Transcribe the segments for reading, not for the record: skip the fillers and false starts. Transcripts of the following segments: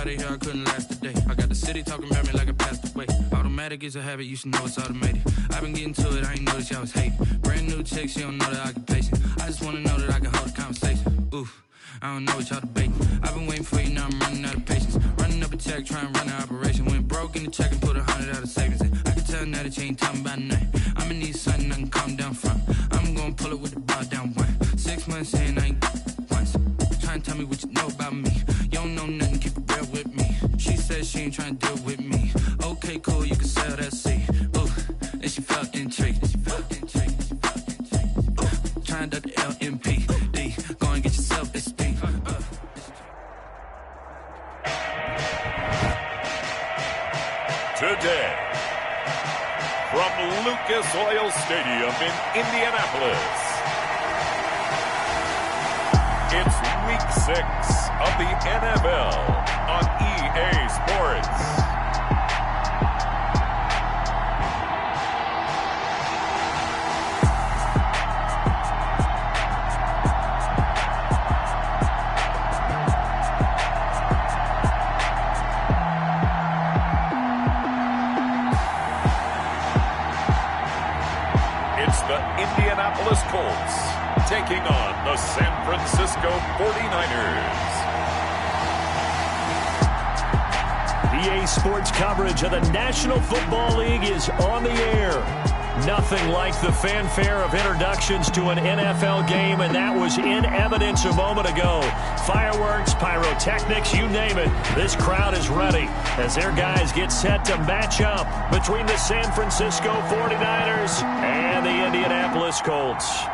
out of here, I couldn't last a day. I got the city talking about me like I passed away. Automatic is a habit, you should know it's automated. I've been getting to it, I ain't noticed y'all was hating. Brand new chick, she don't know the occupation. I just wanna know that I can hold a conversation. Oof, I don't know what y'all debating. I've been waiting for you, now I'm running out of patience. Running up a check, trying to run an operation. Went broke in the check and put 100 out of savings in. I can tell now that you ain't talking about nothing. I'ma need something I can calm down from. I'm gonna pull it with the bar down one. 6 months saying I ain't once. Trying to tell me what you know about me. You don't know nothing, keep it real with me. She said she ain't trying to deal with me. Okay, cool, you can sell that seed. Ooh, and she felt intrigued. Trying to the LMPD. Go and get your self-esteem. Today, from Lucas Oil Stadium in Indianapolis, it's Week 6 of the NFL on EA Sports. Indianapolis Colts taking on the San Francisco 49ers. EA Sports coverage of the National Football League is on the air. Nothing like the fanfare of introductions to an NFL game, and that was in evidence a moment ago. Fireworks, pyrotechnics, you name it. This crowd is ready as their guys get set to match up between the San Francisco 49ers and the Indianapolis Colts.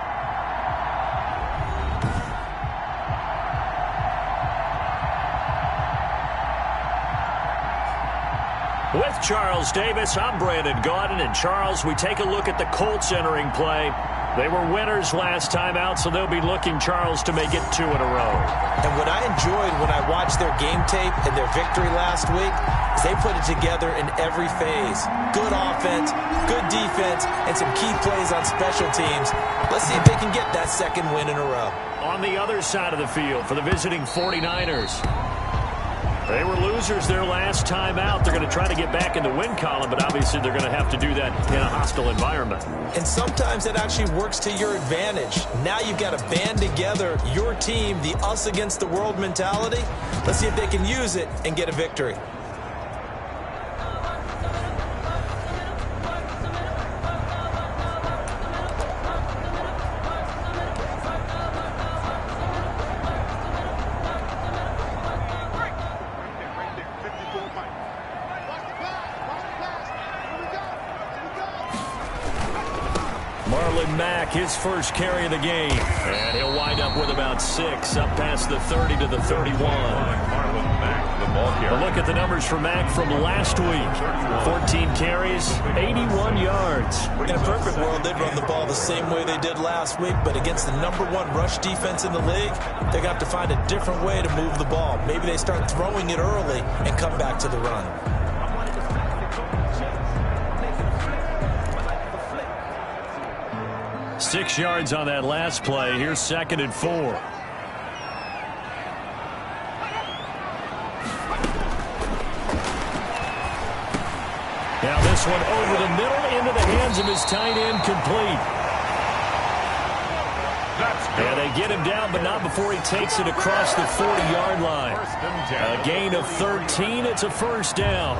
With Charles Davis, I'm Brandon Gaudin. And Charles, we take a look at the Colts entering play. They were winners last time out, so they'll be looking, Charles, to make it 2 in a row. And what I enjoyed when I watched their game tape and their victory last week is they put it together in every phase. Good offense, good defense, and some key plays on special teams. Let's see if they can get that second win in a row. On the other side of the field for the visiting 49ers. They were losers their last time out. They're going to try to get back in the win column, but obviously they're going to have to do that in a hostile environment. And sometimes it actually works to your advantage. Now you've got to band together your team, the us against the world mentality. Let's see if they can use it and get a victory. His first carry of the game, and he'll wind up with about 6 up past the 30 to the 31. A look at the numbers for Mack from last week. 14 carries, 81 yards. In a perfect world, they'd run the ball the same way they did last week, but against the #1 rush defense in the league, they're going to have to find a different way to move the ball. Maybe they start throwing it early and come back to the run. 6 yards on that last play. Here's 2nd and 4. Now this one over the middle into the hands of his tight end, complete. And they get him down, but not before he takes it across the 40-yard line. A gain of 13. It's a first down.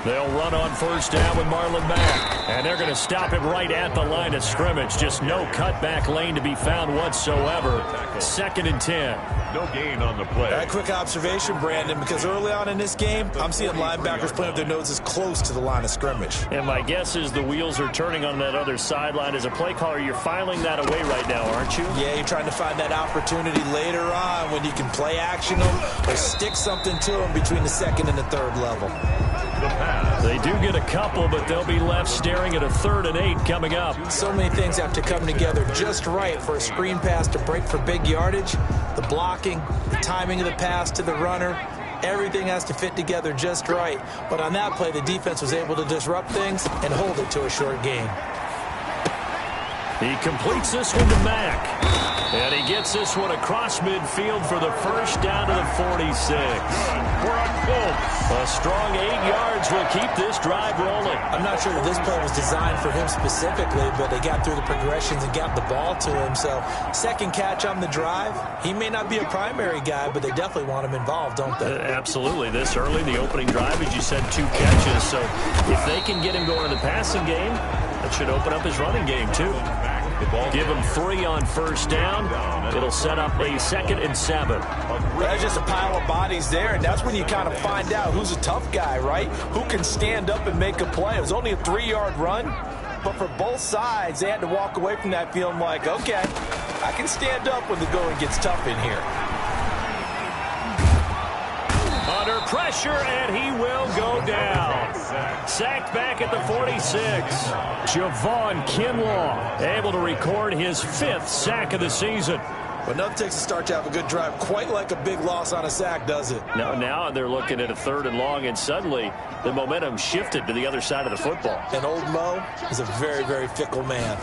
They'll run on first down with Marlon Mack. And they're going to stop him right at the line of scrimmage. Just no cutback lane to be found whatsoever. 2nd and 10. No gain on the play. A quick observation, Brandon, because early on in this game, I'm seeing linebackers playing with their noses close to the line of scrimmage. And my guess is the wheels are turning on that other sideline. As a play caller, you're filing that away right now, aren't you? Yeah, you're trying to find that opportunity later on when you can play action them or stick something to them between the 2nd and the 3rd level. They do get a couple, but they'll be left staring at a 3rd and 8 coming up. So many things have to come together just right for a screen pass to break for big yardage. The blocking, the timing of the pass to the runner, Everything has to fit together just right. But on that play, the defense was able to disrupt things and hold it to a short gain. He completes this one to Mack. And he gets this one across midfield for the first down to the 46. For a Colts. A strong 8 yards will keep this drive rolling. I'm not sure that this play was designed for him specifically, but they got through the progressions and got the ball to him. So second catch on the drive. He may not be a primary guy, but they definitely want him involved, don't they? Absolutely. This early, the opening drive, as you said, 2 catches. So if they can get him going in the passing game, that should open up his running game, too. Give him 3 on first down. It'll set up a 2nd and 7. There's just a pile of bodies there, and that's when you kind of find out who's a tough guy, right? Who can stand up and make a play. It was only a 3-yard run, but for both sides, they had to walk away from that feeling like, okay, I can stand up when the going gets tough in here. Under pressure, and he will go down. Sacked back at the 46. Javon Kinlaw able to record his 5th sack of the season. But nothing takes a start to have a good drive, quite like a big loss on a sack, does it? Now they're looking at a 3rd and long, and suddenly the momentum shifted to the other side of the football. And old Mo is a very, very fickle man.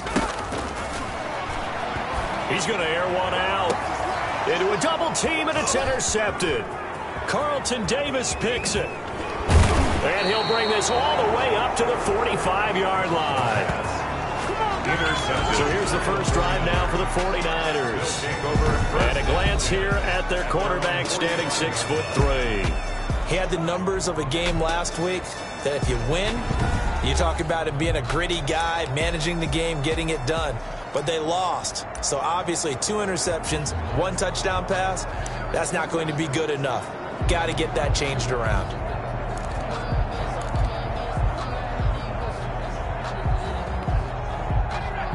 He's going to air one out into a double team, and it's intercepted. Carlton Davis picks it. And he'll bring this all the way up to the 45-yard line. So here's the first drive now for the 49ers. And a glance here at their quarterback, standing 6'3". He had the numbers of a game last week that if you win, you talk about him being a gritty guy, managing the game, getting it done. But they lost. So obviously 2 interceptions, 1 touchdown pass, that's not going to be good enough. Got to get that changed around.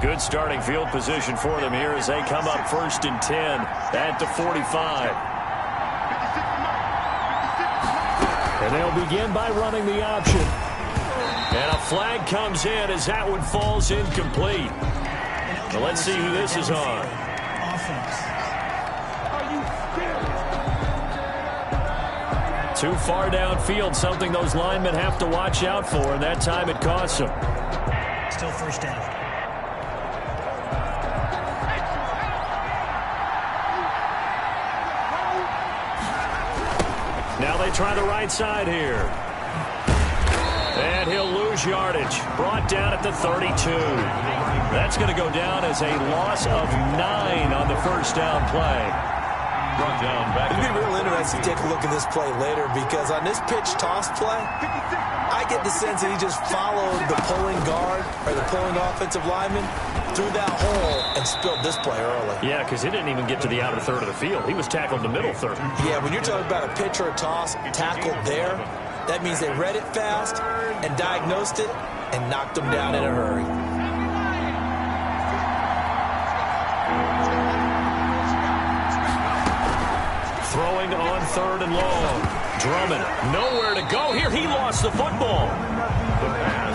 Good starting field position for them here as they come up 1st and 10 at the 45. And they'll begin by running the option. And a flag comes in as that one falls incomplete. So let's see who this is on. Too far downfield, something those linemen have to watch out for, and that time it costs them. Still first down. Now they try the right side here. And he'll lose yardage. Brought down at the 32. That's going to go down as a loss of 9 on the first down play. Brought down back. It'd be real interesting to take a look at this play later because on this pitch toss play, I get the sense that he just followed the pulling guard or the pulling offensive lineman through that hole and spilled this play early. Yeah, because he didn't even get to the outer third of the field. He was tackled in the middle third. Yeah, when you're talking about a pitch or a toss tackled there, that means they read it fast and diagnosed it and knocked him down in a hurry. Throwing on 3rd and long. Drummond, nowhere to go here. He lost the football. The pass.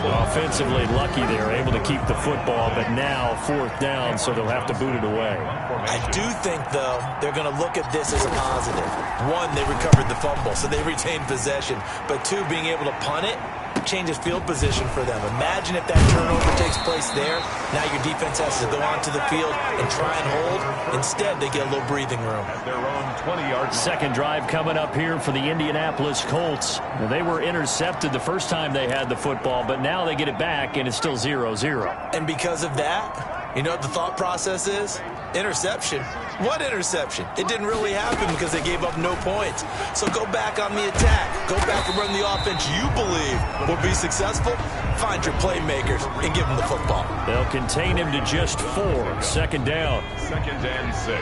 Offensively lucky they're able to keep the football, but now 4th down, so they'll have to boot it away. I do think, though, they're going to look at this as a positive. 1, they recovered the fumble, so they retained possession. But 2, being able to punt it changes field position for them. Imagine if that turnover takes place there. Now your defense has to go onto the field and try and hold. Instead, they get a little breathing room. At their own 20-yard. Second drive coming up here for the Indianapolis Colts. They were intercepted the first time they had the football, but now they get it back, and it's still 0-0. And because of that, you know what the thought process is? Interception. What interception? It didn't really happen because they gave up no points. So go back on the attack. Go back and run the offense you believe will be successful. Find your playmakers and give them the football. They'll contain him to just 4. 2nd down. 2nd and 6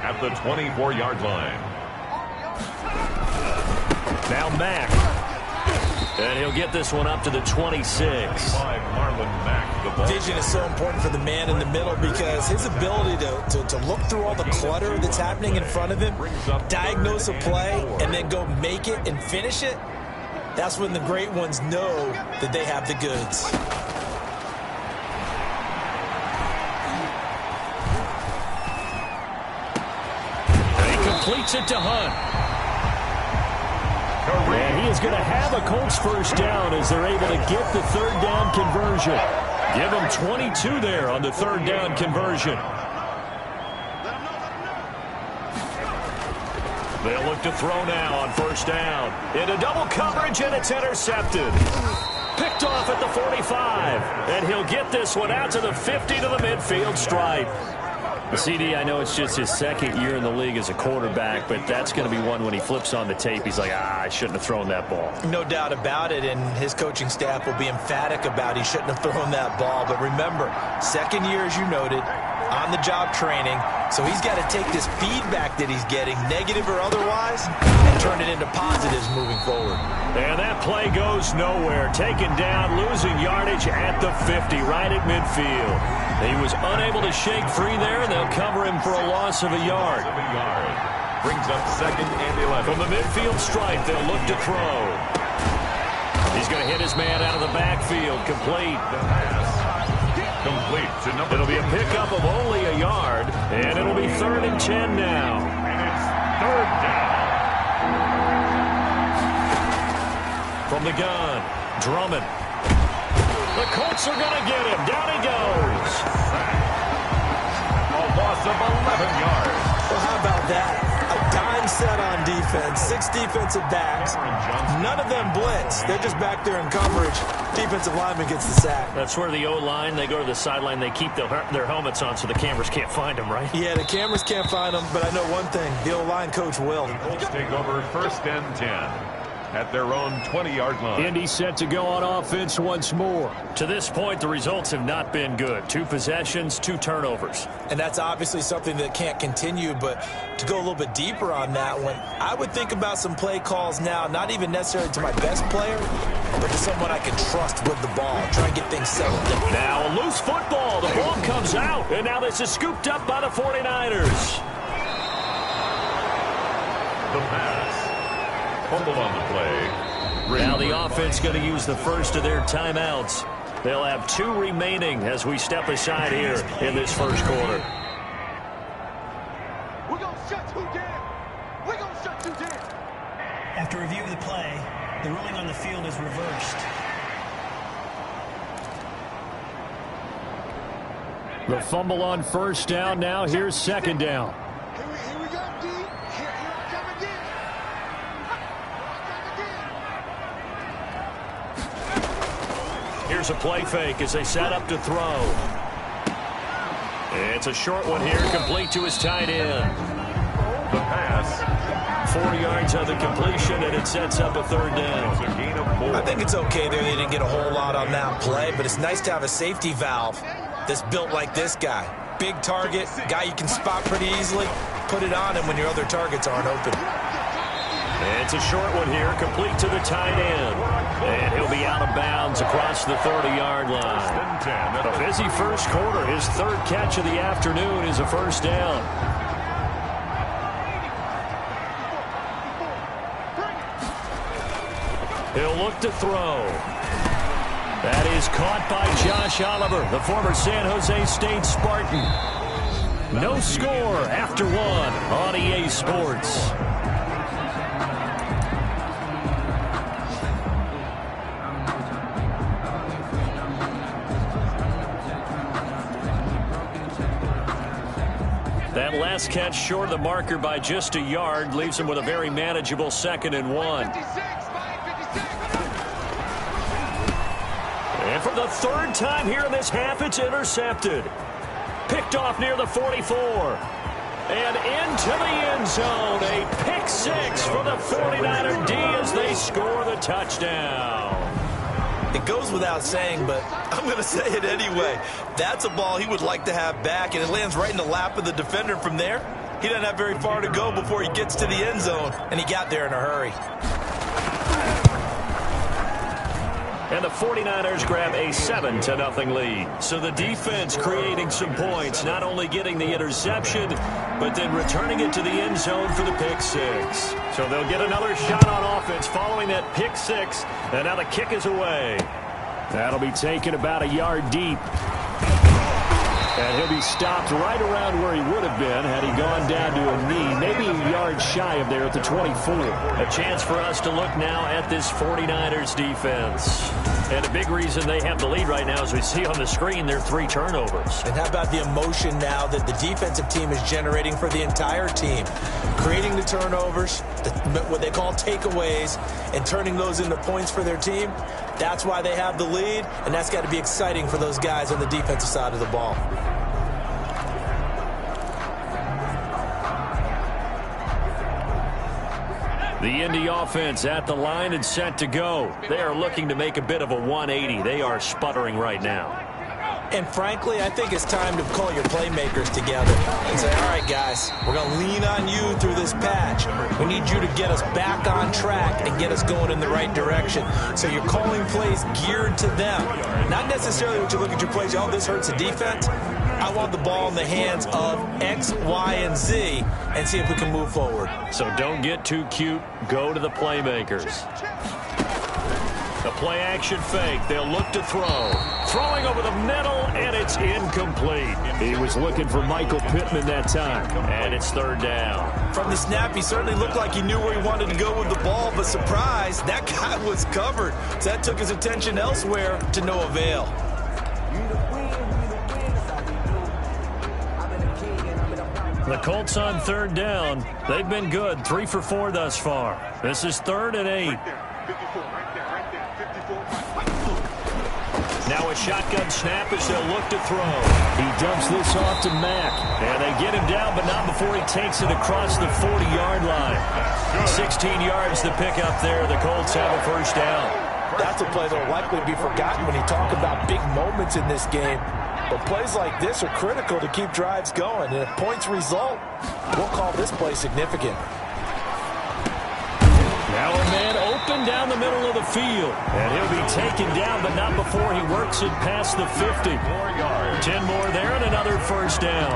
at the 24-yard line. Now Mack. And he'll get this one up to the 26. Marlon Mack, the ball. Vision is so important for the man in the middle because his ability to look through all the clutter that's happening in front of him, diagnose a play, and then go make it and finish it, that's when the great ones know that they have the goods. Completes it to Hunt. And he is going to have a Colts first down as they're able to get the third down conversion. Give him 22 there on the third down conversion. They'll look to throw now on first down. Into double coverage, and it's intercepted. Picked off at the 45. And he'll get this one out to the 50 to the midfield stripe. CD, I know it's just his second year in the league as a quarterback, but that's going to be one when he flips on the tape. He's like, I shouldn't have thrown that ball. No doubt about it, and his coaching staff will be emphatic about he shouldn't have thrown that ball. But remember, second year, as you noted, on-the-job training, so he's got to take this feedback that he's getting, negative or otherwise, and turn it into positives moving forward. And that play goes nowhere. Taken down, losing yardage at the 50, right at midfield. He was unable to shake free there, and they'll cover him for a loss of a yard. Brings up second and 11. From the midfield stripe, they'll look to throw. He's going to hit his man out of the backfield. Complete. Complete to number. It'll be a pickup of only a yard, and it'll be 3rd and 10 now. And it's 3rd down. From the gun, Drummond. The Colts are going to get him. Down he goes. A loss of 11 yards. Well, how about that? A dime set on defense. 6 defensive backs. None of them blitz. They're just back there in coverage. Defensive lineman gets the sack. That's where the O-line, they go to the sideline, they keep their helmets on so the cameras can't find them, right? Yeah, the cameras can't find them, but I know one thing. The O-line coach will. The Colts take over 1st and 10. At their own 20-yard line. Indy set to go on offense once more. To this point, the results have not been good. 2 possessions, 2 turnovers. And that's obviously something that can't continue, but to go a little bit deeper on that one, I would think about some play calls now, not even necessarily to my best player, but to someone I can trust with the ball. Try and get things settled down. Now a loose football. The ball comes out, and now this is scooped up by the 49ers. The pass. Fumble on the play. Now the offense going to use the first of their timeouts. They'll have 2 remaining as we step aside here in this first quarter. We're going to shut you down. We're going to shut you down. After review of the play, the ruling on the field is reversed. The fumble on first down. Now here's 2nd down. Here we go, D. Here I come again. Here's a play fake as they set up to throw. It's a short one here, complete to his tight end. The pass. 4 yards on the completion, and it sets up a 3rd down. It's a gain of 4. I think it's okay there. They didn't get a whole lot on that play, but it's nice to have a safety valve that's built like this guy. Big target, guy you can spot pretty easily. Put it on him when your other targets aren't open. It's a short one here, complete to the tight end. And he'll be out of bounds across the 30-yard line. A busy first quarter. His 3rd catch of the afternoon is a first down. He'll look to throw. That is caught by Josh Oliver, the former San Jose State Spartan. No score after 1 on EA Sports. That last catch short of the marker by just a yard leaves him with a very manageable 2nd and 1. And for the 3rd time here in this half, it's intercepted. Picked off near the 44. And into the end zone. A pick 6 for the 49er D as they score the touchdown. It goes without saying, but I'm going to say it anyway. That's a ball he would like to have back, and it lands right in the lap of the defender from there. He doesn't have very far to go before he gets to the end zone, and he got there in a hurry. And the 49ers grab a 7-0 lead. So the defense creating some points, not only getting the interception, but then returning it to the end zone for the pick 6. So they'll get another shot on offense following that pick 6, and now the kick is away. That'll be taken about a yard deep. And he'll be stopped right around where he would have been had he gone down to a knee, maybe a yard shy of there at the 24. A chance for us to look now at this 49ers defense. And a big reason they have the lead right now, as we see on the screen, they're 3 turnovers. And how about the emotion now that the defensive team is generating for the entire team? Creating the turnovers, what they call takeaways, and turning those into points for their team. That's why they have the lead, and that's got to be exciting for those guys on the defensive side of the ball. The Indy offense at the line and set to go. They are looking to make a bit of a 180. They are sputtering right now. And frankly, I think it's time to call your playmakers together and say, all right, guys, we're going to lean on you through this patch. We need you to get us back on track and get us going in the right direction. So you're calling plays geared to them. Not necessarily what you look at your plays, oh, this hurts the defense. I want the ball in the hands of X, Y, and Z and see if we can move forward. So don't get too cute. Go to the playmakers. The play action fake. They'll look to throw. Throwing over the middle, and it's incomplete. He was looking for Michael Pittman that time. And it's 3rd down. From the snap, he certainly looked like he knew where he wanted to go with the ball, but surprise, that guy was covered. So that took his attention elsewhere to no avail. The Colts on 3rd down. They've been good. 3 for 4 thus far. This is 3rd and 8. Now a shotgun snap as they'll look to throw. He dumps this off to Mack. And they get him down, but not before he takes it across the 40-yard line. 16 yards to pick up there. The Colts have a 1st down. That's a play that will likely be forgotten when you talk about big moments in this game. But plays like this are critical to keep drives going. And if points result, we'll call this play significant. Now a man open down the middle of the field. And he'll be taken down, but not before he works it past the 50. 10 more there and another 1st down.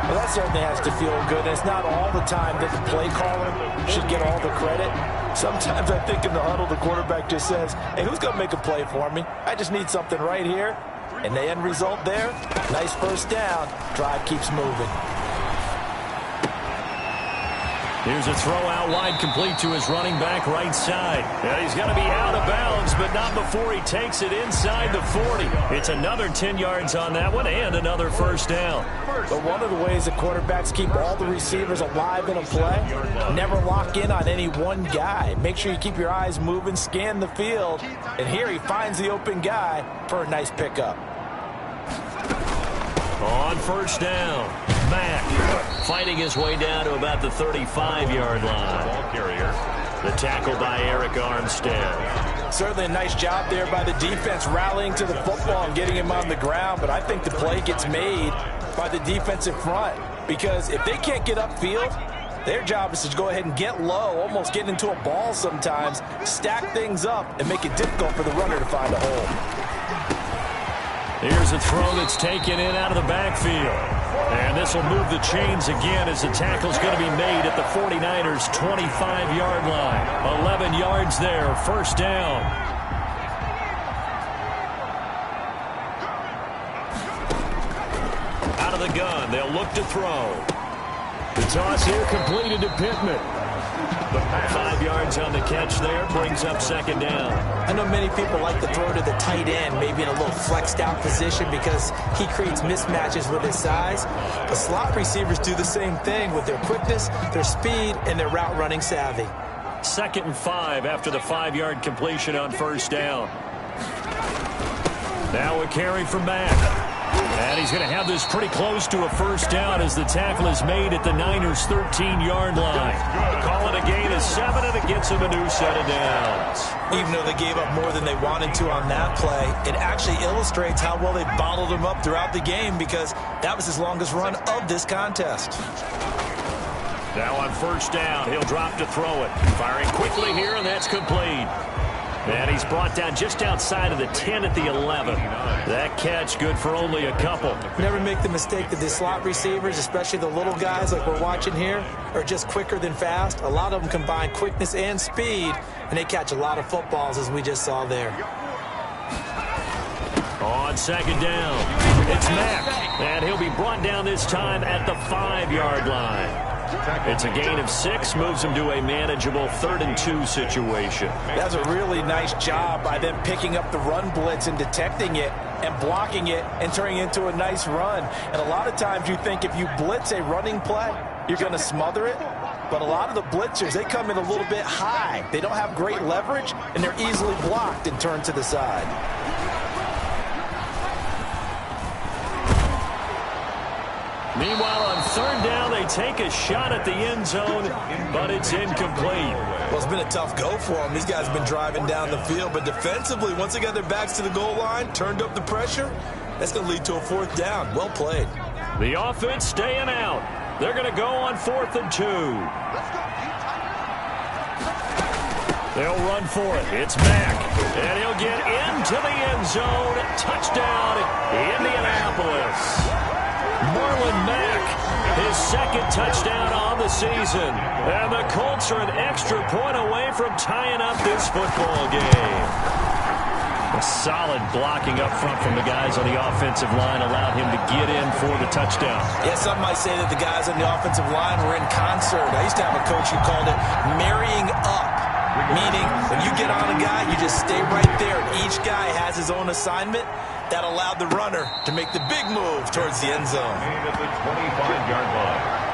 Well, that certainly has to feel good. And it's not all the time that the play caller should get all the credit. Sometimes I think in the huddle, the quarterback just says, hey, who's going to make a play for me? I just need something right here. And the end result there, nice 1st down. Drive keeps moving. Here's a throw out wide, complete to his running back right side. And he's going to be out of bounds, but not before he takes it inside the 40. It's another 10 yards on that one and another 1st down. But one of the ways that quarterbacks keep all the receivers alive in a play, never lock in on any one guy. Make sure you keep your eyes moving, scan the field. And here he finds the open guy for a nice pickup. On 1st down, Mack fighting his way down to about the 35-yard line. The tackle by Eric Armstead. Certainly a nice job there by the defense rallying to the football and getting him on the ground, but I think the play gets made by the defensive front because if they can't get upfield, their job is to go ahead and get low, almost get into a ball sometimes, stack things up, and make it difficult for the runner to find a hole. Here's a throw that's taken in out of the backfield. And this will move the chains again as the tackle's going to be made at the 49ers' 25-yard line. 11 yards there, 1st down. Out of the gun, they'll look to throw. The toss here completed to Pittman. 5 yards on the catch there, brings up 2nd down. I know many people like to throw to the tight end, maybe in a little flexed out position because he creates mismatches with his size. But slot receivers do the same thing with their quickness, their speed, and their route running savvy. 2nd and 5 after the 5-yard completion on 1st down. Now a carry for Mack. And he's going to have this pretty close to a 1st down as the tackle is made at the Niners' 13-yard line. Call it a gain of 7, and it gets him a new set of downs. Even though they gave up more than they wanted to on that play, it actually illustrates how well they bottled him up throughout the game because that was his longest run of this contest. Now on 1st down, he'll drop to throw it. Firing quickly here, and that's complete. And he's brought down just outside of the 10 at the 11. That catch good for only a couple. Never make the mistake that the slot receivers, especially the little guys like we're watching here, are just quicker than fast. A lot of them combine quickness and speed, and they catch a lot of footballs as we just saw there. On On second down, it's Mack, and he'll be brought down this time at the 5-yard line. It's a gain of 6, moves him to a manageable 3rd-and-2 situation. That's a really nice job by them picking up the run blitz and detecting it and blocking it and turning it into a nice run. And a lot of times you think if you blitz a running play, you're going to smother it. But a lot of the blitzers, they come in a little bit high. They don't have great leverage, and they're easily blocked and turned to the side. Meanwhile, on 3rd down, they take a shot at the end zone, but it's incomplete. Well, it's been a tough go for them. These guys have been driving down the field, but defensively, once they got their backs to the goal line, turned up the pressure, that's going to lead to a 4th down. Well played. The offense staying out. They're going to go on 4th and 2. They'll run for it. It's Mack, and he'll get into the end zone. Touchdown, Indianapolis. Marlon Mack, his 2nd touchdown on the season. And the Colts are an extra point away from tying up this football game. A solid blocking up front from the guys on the offensive line allowed him to get in for the touchdown. Yeah, some might say that the guys on the offensive line were in concert. I used to have a coach who called it marrying up, meaning when you get on a guy, you just stay right there. Each guy has his own assignment. That allowed the runner to make the big move towards the end zone. At the 25-yard line.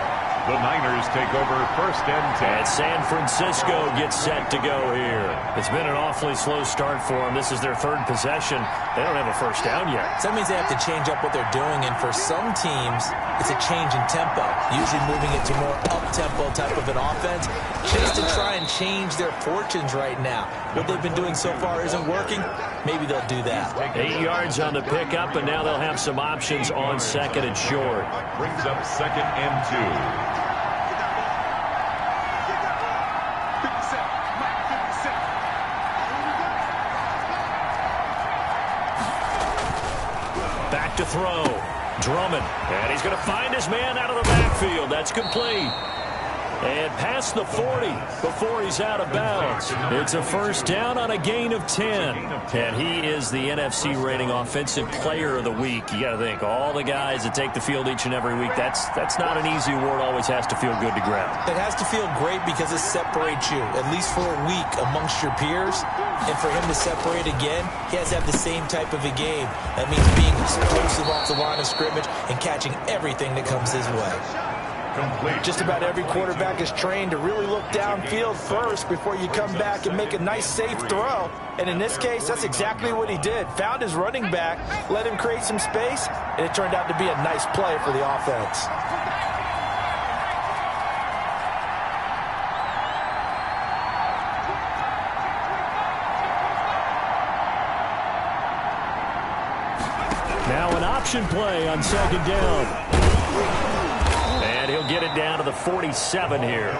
The Niners take over 1st and 10. And San Francisco gets set to go here. It's been an awfully slow start for them. This is their 3rd possession. They don't have a 1st down yet. So that means they have to change up what they're doing, and for some teams, it's a change in tempo, usually moving it to more up-tempo type of an offense, just to try and change their fortunes right now. What they've been doing so far isn't working. Maybe they'll do that. 8 yards on the pickup, and now they'll have some options on 2nd and short. Brings up 2nd and 2. Back to throw. Drummond. And he's going to find his man out of the backfield. That's complete. And past the 40 before he's out of bounds. It's a 1st down on a gain of 10. And he is the NFC rating offensive player of the week. You got to think, all the guys that take the field each and every week, that's not an easy award. Always has to feel good to grab. It has to feel great because it separates you, at least for a week, amongst your peers. And for him to separate again, he has to have the same type of a game. That means being explosive off the line of scrimmage and catching everything that comes his way. Just about every quarterback is trained to really look downfield first before you come back and make a nice, safe throw. And in this case, that's exactly what he did. Found his running back, let him create some space, and it turned out to be a nice play for the offense. Now an option play on 2nd down. And he'll get it down to the 47 here.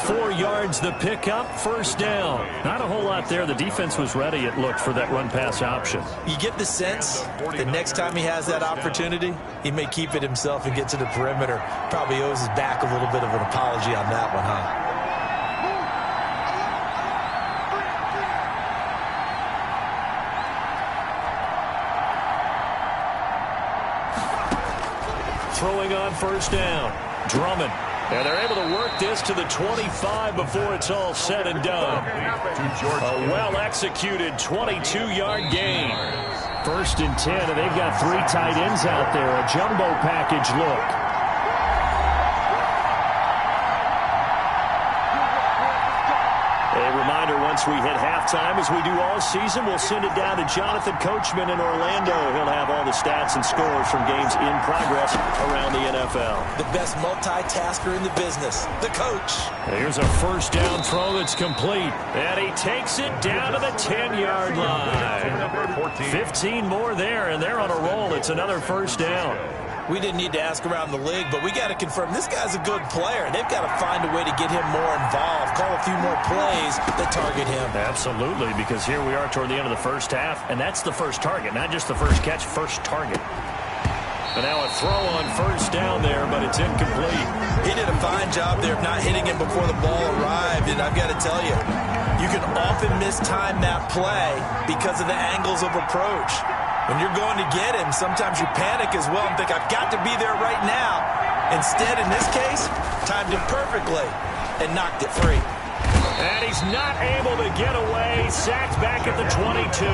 4 yards the pickup, 1st down. Not a whole lot there. The defense was ready, it looked, for that run-pass option. You get the sense that next time he has that opportunity, he may keep it himself and get to the perimeter. Probably owes his back a little bit of an apology on that one, huh? Throwing on 1st down. Drummond. And they're able to work this to the 25 before it's all said and done. A well-executed 22-yard gain. 1st and 10, and they've got 3 tight ends out there. A jumbo package look. Once we hit halftime, as we do all season, we'll send it down to Jonathan Coachman in Orlando. He'll have all the stats and scores from games in progress around the NFL. The best multitasker in the business, the coach. Here's a 1st down throw that's complete. And he takes it down to the 10-yard line. 15 more there, and they're on a roll. It's another 1st down. We didn't need to ask around the league, but we got to confirm this guy's a good player. They've got to find a way to get him more involved, call a few more plays that target him. Absolutely, because here we are toward the end of the 1st half, and that's the first target, not just the first catch, first target. And now a throw on 1st down there, but it's incomplete. He did a fine job there of not hitting him before the ball arrived, and I've got to tell you, you can often mistime that play because of the angles of approach. When you're going to get him, sometimes you panic as well and think, I've got to be there right now. Instead, in this case, timed it perfectly and knocked it free. And he's not able to get away. Sacked back at the 22.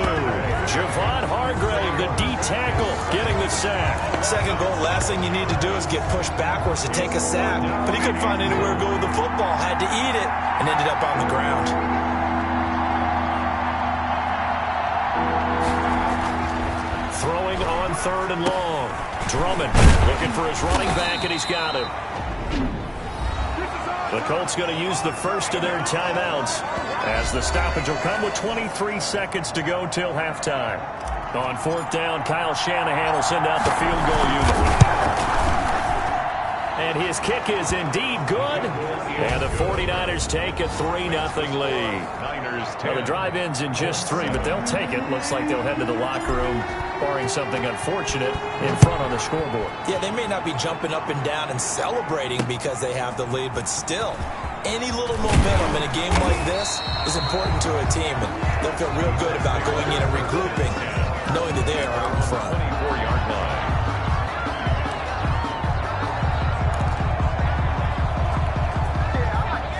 Javon Hargrave, the D tackle, getting the sack. Second goal, last thing you need to do is get pushed backwards to take a sack. But he couldn't find anywhere to go with the football. Had to eat it and ended up on the ground. Throwing on 3rd and long. Drummond looking for his running back, and he's got him. The Colts going to use the first of their timeouts as the stoppage will come with 23 seconds to go till halftime. On 4th down, Kyle Shanahan will send out the field goal unit. And his kick is indeed good. And the 49ers take a 3-0 lead. Well, the drive ends in just 3, but they'll take it. Looks like they'll head to the locker room, barring something unfortunate, in front on the scoreboard. Yeah, they may not be jumping up and down and celebrating because they have the lead, but still, any little momentum in a game like this is important to a team. And they'll feel real good about going in and regrouping, knowing that they are out in front. 24-yard line.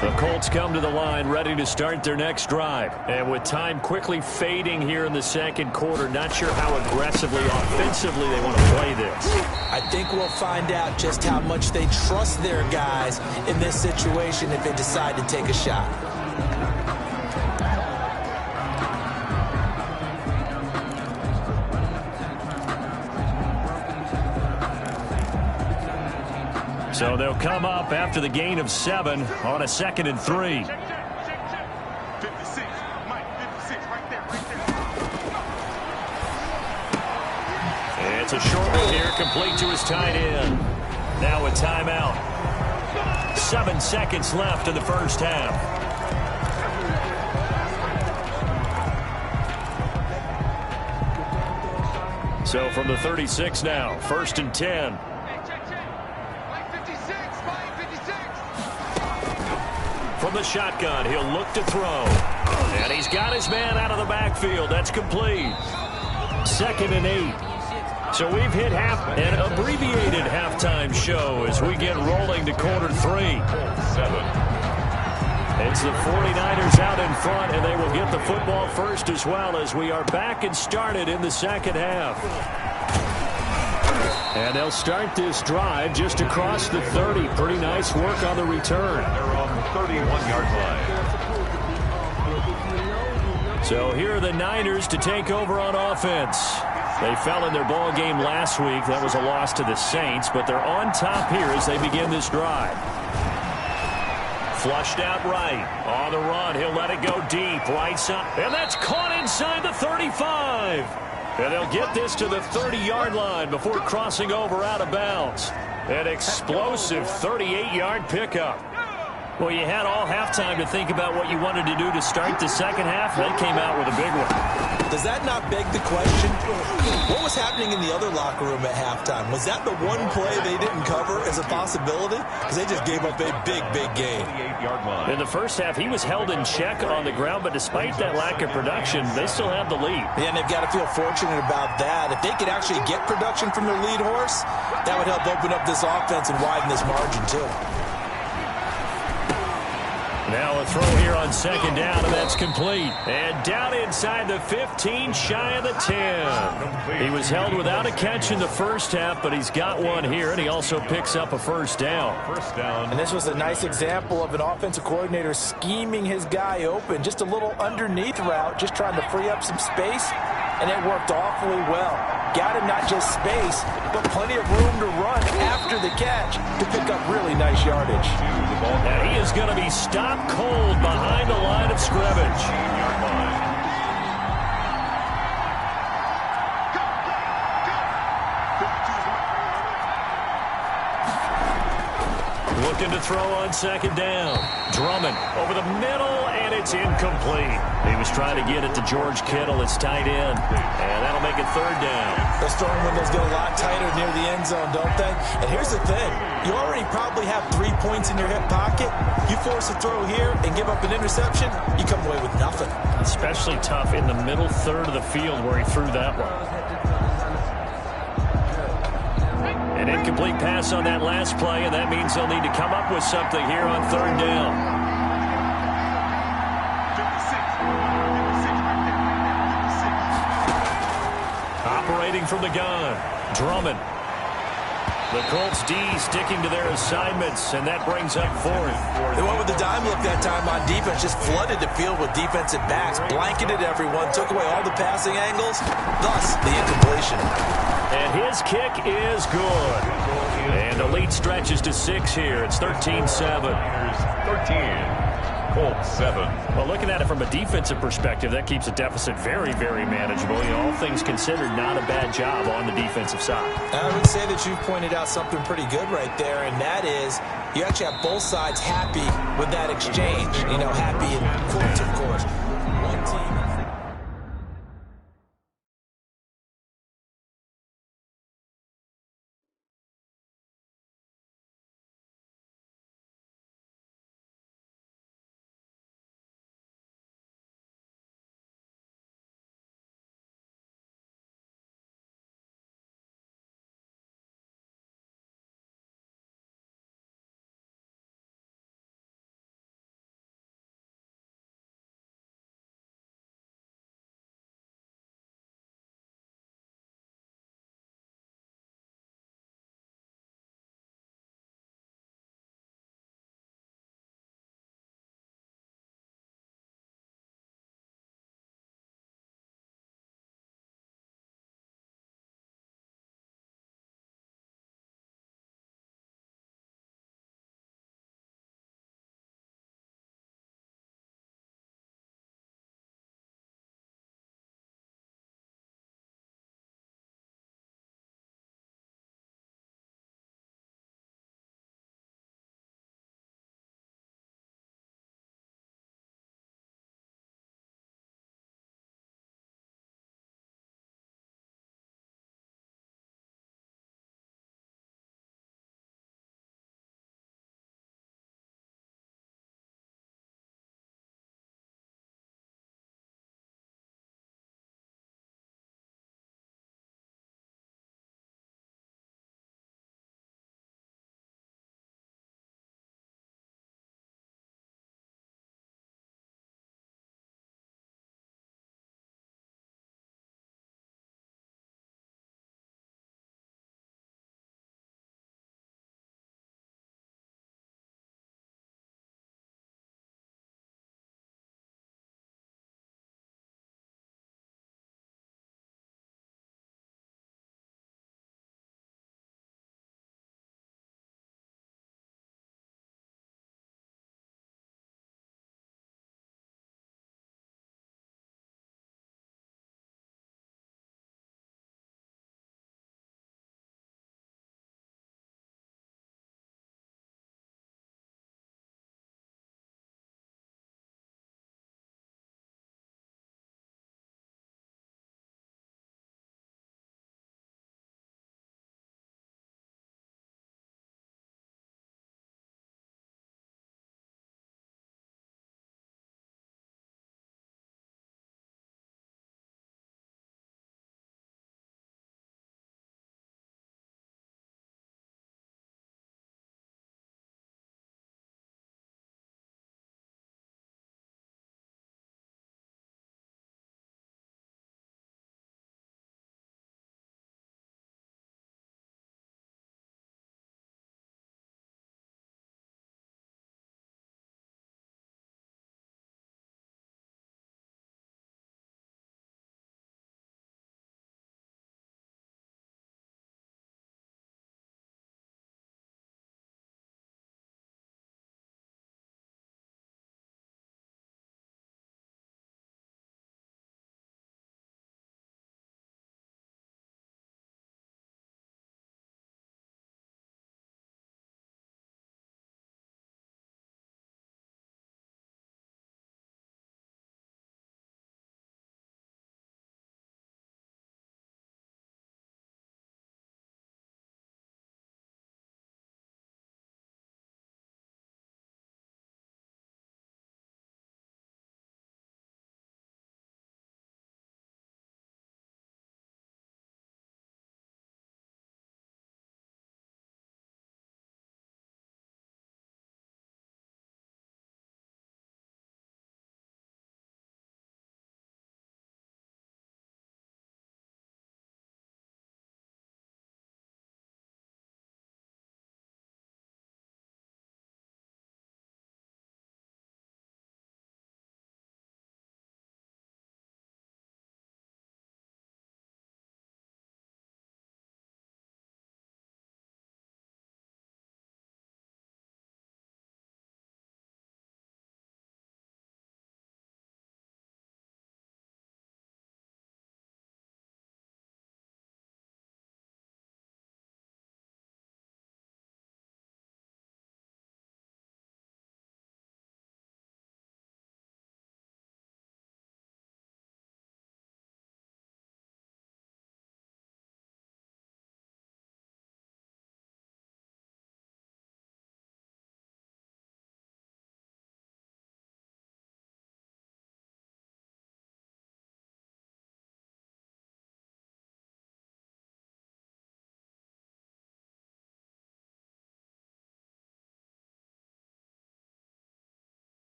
The Colts come to the line ready to start their next drive. And with time quickly fading here in the second quarter, not sure how aggressively, offensively they want to play this. I think we'll find out just how much they trust their guys in this situation if they decide to take a shot. So they'll come up after the gain of 7 on a 2nd and 3. 56, Mike, 56, right there. It's a short one here, complete to his tight end. Now a timeout. 7 seconds left in the first half. So from the 36 now, 1st and 10. From the shotgun, he'll look to throw. And he's got his man out of the backfield. That's complete. 2nd and 8. So we've hit an abbreviated halftime show as we get rolling to quarter 3. It's the 49ers out in front, and they will get the football first as well as we are back and started in the second half. And they'll start this drive just across the 30. Pretty nice work on the return. They're on the 31-yard line. So here are the Niners to take over on offense. They fell in their ball game last week. That was a loss to the Saints, but they're on top here as they begin this drive. Flushed out right. On the run, he'll let it go deep. Right side, and that's caught inside the 35. And they'll get this to the 30-yard line before crossing over out of bounds. An explosive 38-yard pickup. Well, you had all halftime to think about what you wanted to do to start the second half. They came out with a big one. Does that not beg the question? What was happening in the other locker room at halftime? Was that the one play they didn't cover as a possibility? Because they just gave up a big, big game. In the first half, he was held in check on the ground, but despite that lack of production, they still have the lead. Yeah, and they've got to feel fortunate about that. If they could actually get production from their lead horse, that would help open up this offense and widen this margin, too. Now a throw here on 2nd down, and that's complete. And down inside the 15, shy of the 10. He was held without a catch in the first half, but he's got one here, and he also picks up a first down. And this was a nice example of an offensive coordinator scheming his guy open. Just a little underneath route, just trying to free up some space, and it worked awfully well. Got him not just space, but plenty of room to run after the catch to pick up really nice yardage. And he is going to be stopped cold behind the line of scrimmage. Looking to throw on 2nd down. Drummond over the middle, and it's incomplete. He was trying to get it to George Kittle, its tight end, and that'll make it 3rd down. Those throwing windows get a lot tighter near the end zone, don't they? And here's the thing. You already probably have 3 points in your hip pocket. You force a throw here and give up an interception, you come away with nothing. Especially tough in the middle third of the field where he threw that one. An incomplete pass on that last play, and that means they'll need to come up with something here on third down. 56. Operating from the gun, Drummond. The Colts D sticking to their assignments, and that brings up fourth. They went with the dime look that time on defense, just flooded the field with defensive backs, blanketed everyone, took away all the passing angles, thus the incompletion. And his kick is good. And the lead stretches to 6 here. It's 13-7. 13. Colts 7. Well, looking at it from a defensive perspective, that keeps the deficit very, very manageable. You know, all things considered, not a bad job on the defensive side. I would say that you've pointed out something pretty good right there, and that is you actually have both sides happy with that exchange. You know, happy in quotes, of course. One team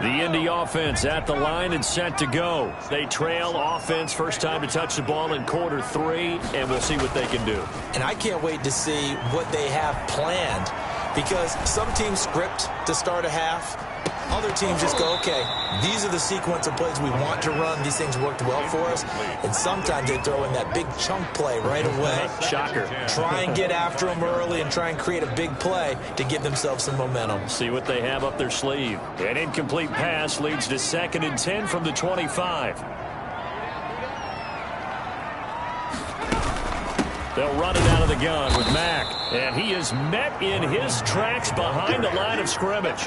The Indy offense at the line and set to go. They trail offense, first time to touch the ball in quarter 3, and we'll see what they can do. And I can't wait to see what they have planned, because some teams script to start a half. Other teams just go, okay, these are the sequence of plays we want to run. These things worked well for us. And sometimes they throw in that big chunk play right away. Shocker. Try and get after them early and try and create a big play to give themselves some momentum. See what they have up their sleeve. An incomplete pass leads to 2nd and 10 from the 25. They'll run it out of the gun with Mack. And he is met in his tracks behind the line of scrimmage.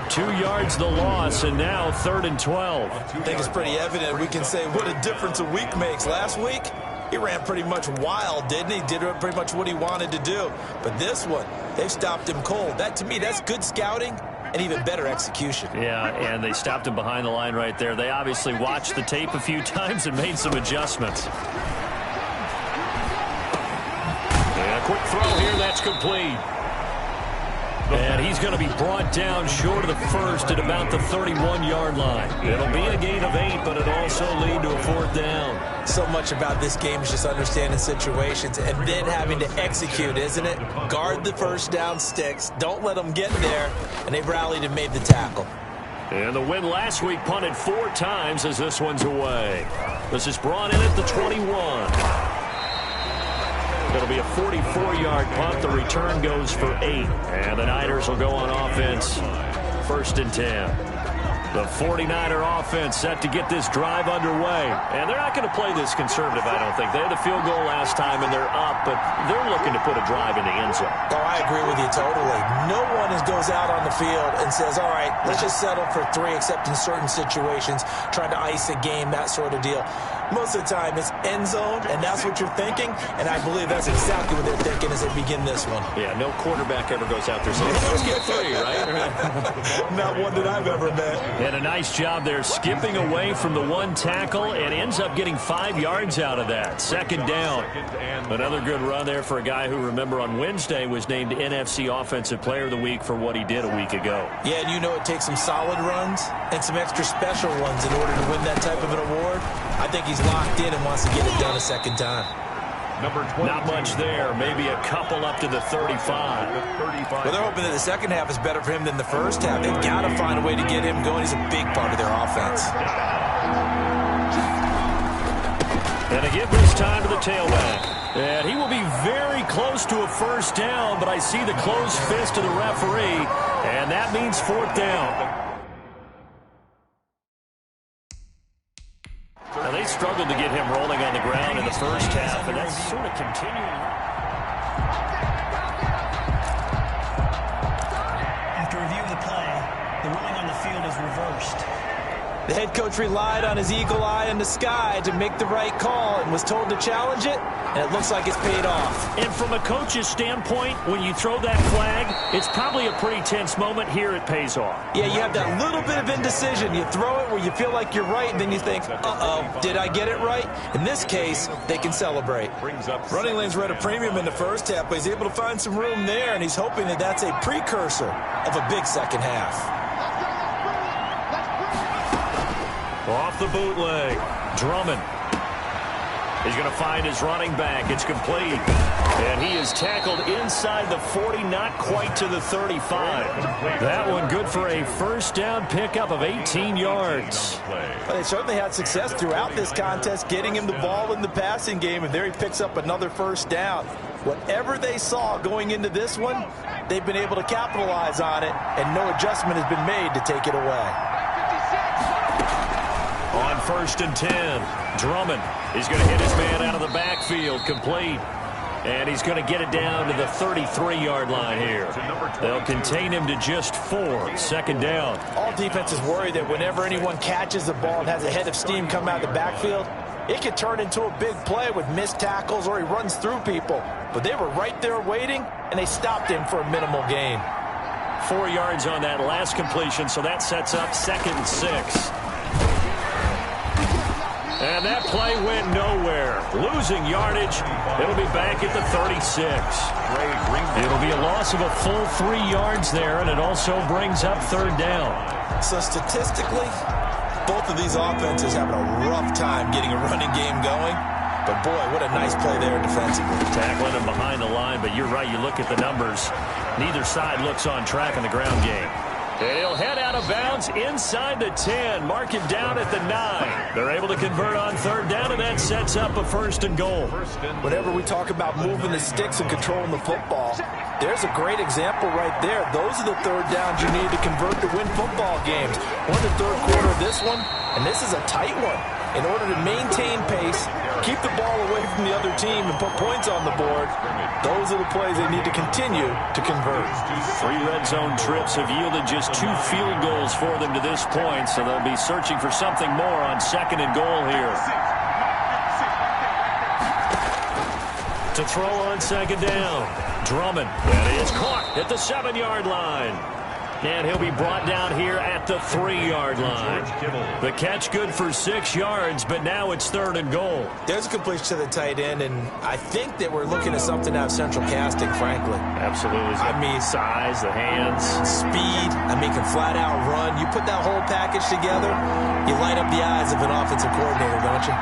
2 yards the loss, and now 3rd and 12. I think it's pretty evident. We can say what a difference a week makes. Last week, he ran pretty much wild, didn't he? Did pretty much what he wanted to do. But this one, they've stopped him cold. That, to me, that's good scouting and even better execution. Yeah, and they stopped him behind the line right there. They obviously watched the tape a few times and made some adjustments. Quick throw here, that's complete. And he's going to be brought down short of the first at about the 31-yard line. It'll be a gain of 8, but it'll also lead to a 4th down. So much about this game is just understanding situations and then having to execute, isn't it? Guard the first down sticks. Don't let them get there. And they've rallied and made the tackle. And the win last week punted 4 times as this one's away. This is brought in at the 21. It'll be a 44-yard punt. The return goes for 8. And the Niners will go on offense. 1st and 10. The 49er offense set to get this drive underway. And they're not going to play this conservative, I don't think. They had a field goal last time, and they're up, but they're looking to put a drive in the end zone. Oh, I agree with you totally. No one goes out on the field and says, all right, let's just settle for 3, except in certain situations, trying to ice a game, that sort of deal. Most of the time, it's end zone, and that's what you're thinking, and I believe that's exactly what they're thinking as they begin this one. Yeah, no quarterback ever goes out there saying, let's get 3, right? Not one that I've ever met. And a nice job there skipping away from the 1 tackle and ends up getting 5 yards out of that. 2nd down. Another good run there for a guy who, remember, on Wednesday was named NFC Offensive Player of the Week for what he did a week ago. Yeah, and you know it takes some solid runs and some extra special ones in order to win that type of an award. I think he's locked in and wants to get it done a 2nd time. Not much there. Maybe a couple up to the 35. Well, they're hoping that the second half is better for him than the first half. They've got to find a way to get him going. He's a big part of their offense. And again this time to the tailback. And he will be very close to a 1st down, but I see the closed fist of the referee, and that means 4th down. Now, they struggled to get him rolling on the ground in the first half, and that's sort of continuing. After review of the play, the ruling on the field is reversed. The head coach relied on his eagle eye in the sky to make the right call and was told to challenge it, and it looks like it's paid off. And from a coach's standpoint, when you throw that flag, it's probably a pretty tense moment. Here it pays off. Yeah, you have that little bit of indecision. You throw it where you feel like you're right, and then you think, uh-oh, did I get it right? In this case, they can celebrate. Running lanes were at a premium in the first half, but he's able to find some room there, and he's hoping that that's a precursor of a big second half. Off the bootleg, Drummond. He's going to find his running back. It's complete. And he is tackled inside the 40, not quite to the 35. That one good for a 1st down pickup of 18 yards. Well, they certainly had success throughout this contest, getting him the ball in the passing game, and there he picks up another 1st down. Whatever they saw going into this one, they've been able to capitalize on it, and no adjustment has been made to take it away. On 1st and 10, Drummond. He's going to hit his man out of the backfield, complete. And he's going to get it down to the 33-yard line here. They'll contain him to just 4. 2nd down. All defenses worry that whenever anyone catches the ball and has a head of steam come out of the backfield, it could turn into a big play with missed tackles or he runs through people. But they were right there waiting, and they stopped him for a minimal gain. 4 yards on that last completion, so that sets up 2nd and 6. And that play went nowhere. Losing yardage. It'll be back at the 36. It'll be a loss of a full 3 yards there, and it also brings up 3rd down. So statistically, both of these offenses having a rough time getting a running game going. But, boy, what a nice play there defensively. Tackling him behind the line, but you're right. You look at the numbers. Neither side looks on track in the ground game. And he'll head out of bounds inside the 10. Mark him down at the 9. They're able to convert on third down, and that sets up a first and goal. Whenever we talk about moving the sticks and controlling the football, there's a great example right there. Those are the third downs you need to convert to win football games. We're in the third quarter of this one, and this is a tight one. In order to maintain pace, keep the ball away from the other team, and put points on the board, those are the plays they need to continue to convert. 3 red zone trips have yielded just 2 field goals for them to this point, so they'll be searching for something more on second and goal here. To throw on second down, Drummond. That is caught at the 7-yard line. And he'll be brought down here at the 3-yard line. The catch good for 6 yards, but now it's third and goal. There's a completion to the tight end, and I think that we're looking at something out of central casting, frankly. Absolutely. I mean, size, the hands. Speed, can flat out run. You put that whole package together, you light up the eyes of an offensive coordinator, don't you?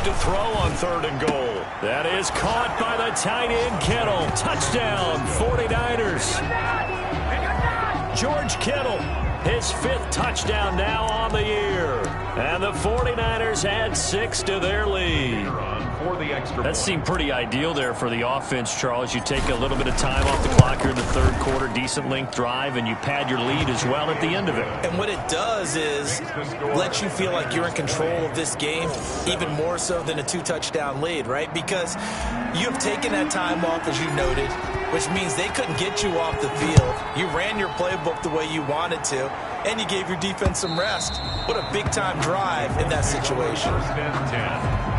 To throw on third and goal. That is caught by the tight end Kittle. Touchdown, 49ers. George Kittle, his 5th touchdown now on the year. And the 49ers add 6 to their lead. That seemed pretty ideal there for the offense, Charles. You take a little bit of time off the clock here in the third quarter, decent length drive, and you pad your lead as well at the end of it. And what it does is let you feel like you're in control of this game, even more so than a 2-touchdown lead, right? Because you have taken that time off, as you noted, which means they couldn't get you off the field. You ran your playbook the way you wanted to, and you gave your defense some rest. What a big-time drive in that situation. First and 10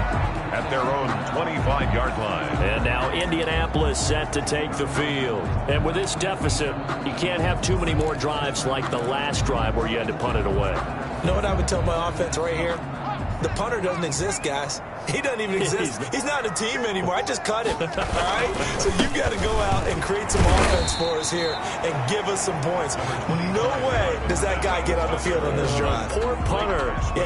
at their own 25-yard line. And now Indianapolis set to take the field. And with this deficit, you can't have too many more drives like the last drive where you had to punt it away. You know what I would tell my offense right here? The punter doesn't exist, guys. He doesn't even exist. He's not a team anymore. I just cut him, all right? So you've got to go out and create some offense for us here and give us some points. No way does that guy get on the field on this drive. Poor punter. Yeah,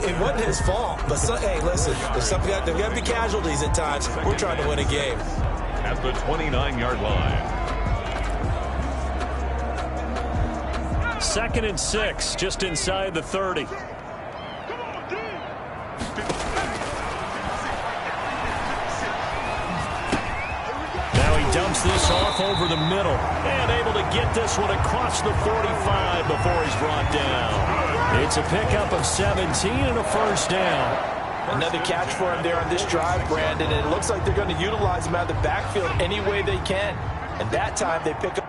it wasn't his fault. But, hey, listen, there's got to be casualties at times. We're trying to win a game. At the 29-yard line. 2nd and 6, just inside the 30. Dumps this off over the middle and able to get this one across the 45 before he's brought down. It's a pickup of 17 and a first down. Another catch for him there on this drive, Brandon, and it looks like they're going to utilize him out of the backfield any way they can. And that time they pick up.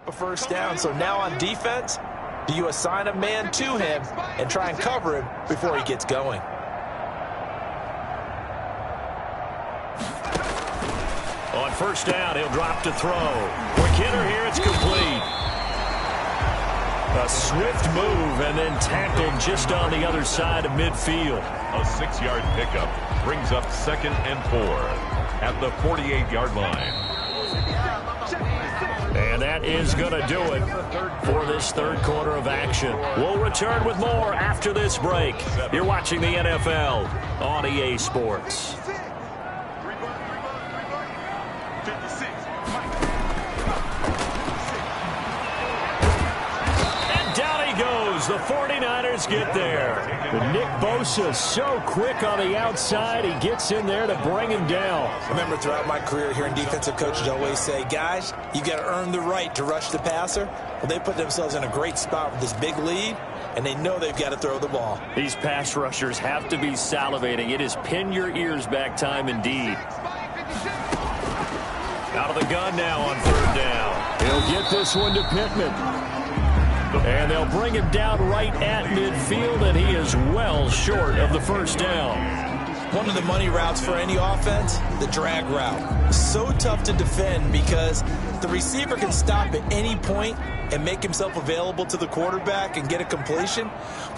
A first down. So now on defense, do you assign a man to him and try and cover him before he gets going? On first down, he'll drop to throw. Quick hitter here, it's complete. A swift move and then tackled just on the other side of midfield. A 6-yard pickup brings up 2nd and 4 at the 48-yard line. And that is going to do it for this third quarter of action. We'll return with more after this break. You're watching the NFL on EA Sports. And down he goes. The 49ers get there. But Nick Bosa so quick on the outside. He gets in there to bring him down. I remember throughout my career hearing defensive coaches always say, guys, you got to earn the right to rush the passer. Well, they put themselves in a great spot with this big lead, and they know they've got to throw the ball. These pass rushers have to be salivating. It is pin your ears back time indeed. Out of the gun now on third down. He'll get this one to Pittman. And they'll bring him down right at midfield, and he is well short of the first down. One of the money routes for any offense, the drag route. So tough to defend because the receiver can stop at any point and make himself available to the quarterback and get a completion.